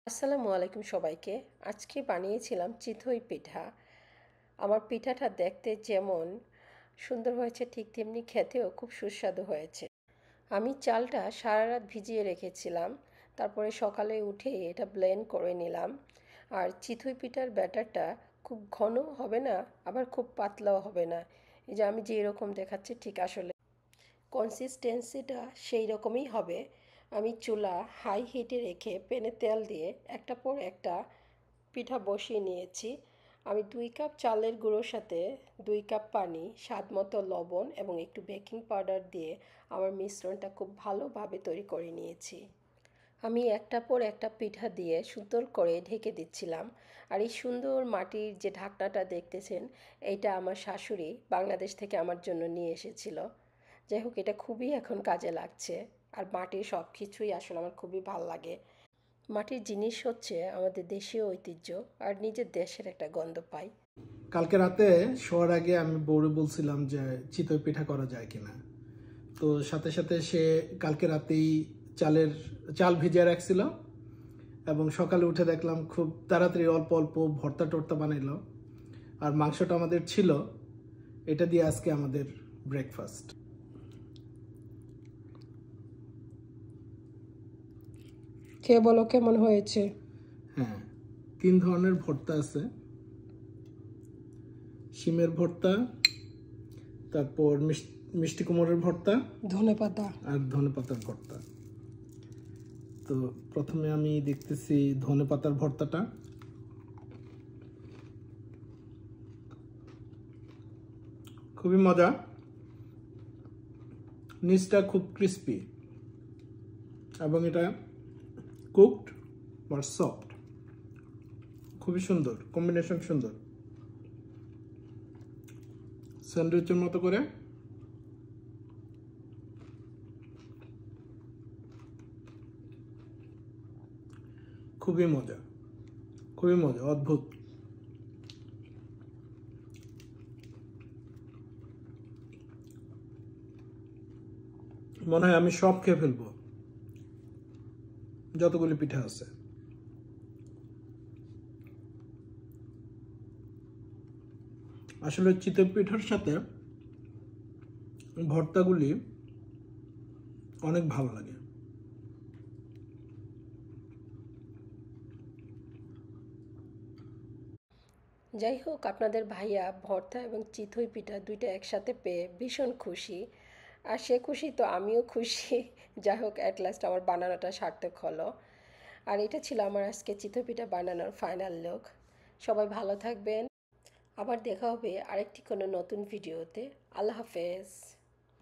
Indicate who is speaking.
Speaker 1: আসসালামু আলাইকুম সবাইকে। আজকে বানিয়েছিলাম চিতই পিঠা। আমার পিঠাটা দেখতে যেমন সুন্দর হয়েছে ঠিক তেমনি খেতেও খুব সুস্বাদু হয়েছে। আমি চালটা সারা রাত ভিজিয়ে রেখেছিলাম, তারপরে সকালে উঠে এটা ব্লেন্ড করে নিলাম। আর চিতই পিঠার ব্যাটারটা খুব ঘন হবে না, আবার খুব পাতলাও হবে না। এই যে আমি যে এরকম দেখাচ্ছি ঠিক আসলে কনসিস্টেন্সিটা সেই রকমই হবে। আমি চুলা হাই হিটে রেখে প্যানে তেল দিয়ে একটার পর একটা পিঠা বসিয়ে নিয়েছি। আমি 2 কাপ চালের গুঁড়োর সাথে 2 কাপ পানি, স্বাদ মতো লবণ এবং একটু বেকিং পাউডার দিয়ে আমার মিশ্রণটা খুব ভালোভাবে তৈরি করে নিয়েছি। আমি একটার পর একটা পিঠা দিয়ে সুন্দর করে ঢেকে দিচ্ছিলাম। আর এই সুন্দর মাটির যে ঢাকনাটা দেখতেছেন, এইটা আমার শাশুড়ি বাংলাদেশ থেকে আমার জন্য নিয়ে এসেছিল। যাই হোক, এটা খুবই এখন কাজে লাগছে। আর মাটির সব কিছুই আসলে আমার খুবই ভাল লাগে। মাটির জিনিস হচ্ছে আমাদের দেশীয় ঐতিহ্য, আর নিজের দেশের একটা গন্ধ পাই।
Speaker 2: কালকে রাতে শোয়ার আগে আমি বউরে বলছিলাম যে চিতই পিঠা করা যায় কিনা। তো সাথে সাথে সে কালকে রাতেই চাল ভিজিয়ে রাখছিল এবং সকালে উঠে দেখলাম খুব তাড়াতাড়ি অল্প অল্প ভর্তা টর্তা বানাইলো। আর মাংসটা আমাদের ছিল, এটা দিয়ে আজকে আমাদের ব্রেকফাস্ট।
Speaker 1: খেয়ে বলো কেমন হয়েছে।
Speaker 2: হ্যাঁ, 3 ধরনের ভর্তা আছে: শিমের ভর্তা, তারপর মিষ্টি কুমড়োর ভর্তা,
Speaker 1: ধনেপাতা
Speaker 2: আর ধনেপাতার ভর্তা। তো প্রথমে আমি দেখতেছি ধনেপাতার ভর্তাটা। খুবই মজা, নিচটা খুব ক্রিস্পি এবং এটা কুকড বা সফট। খুবই সুন্দর কম্বিনেশন, সুন্দর স্যান্ডউইচের মতো করে। খুবই মজা, খুবই মজা, অদ্ভুত। মনে হয় আমি সব খেয়ে ফেলবো, যতগুলি পিঠা আছে। আসলে চিতই পিঠার সাথে ভর্তাগুলি অনেক ভালো লাগে।
Speaker 1: যাই হোক, আপনাদের ভাইয়া ভর্তা এবং চিতই পিঠা দুইটা একসাথে পেয়ে ভীষণ খুশি। আর সে খুশি তো আমিও খুশি। যাই হোক, অ্যাট লাস্ট আমার বানানোটা সার্থক হলো। আর এটা ছিল আমার আজকে চিতই পিঠা বানানোর ফাইনাল লুক। সবাই ভালো থাকবেন। আবার দেখা হবে আরেকটি কোনো নতুন ভিডিওতে। আল্লাহ হাফেজ।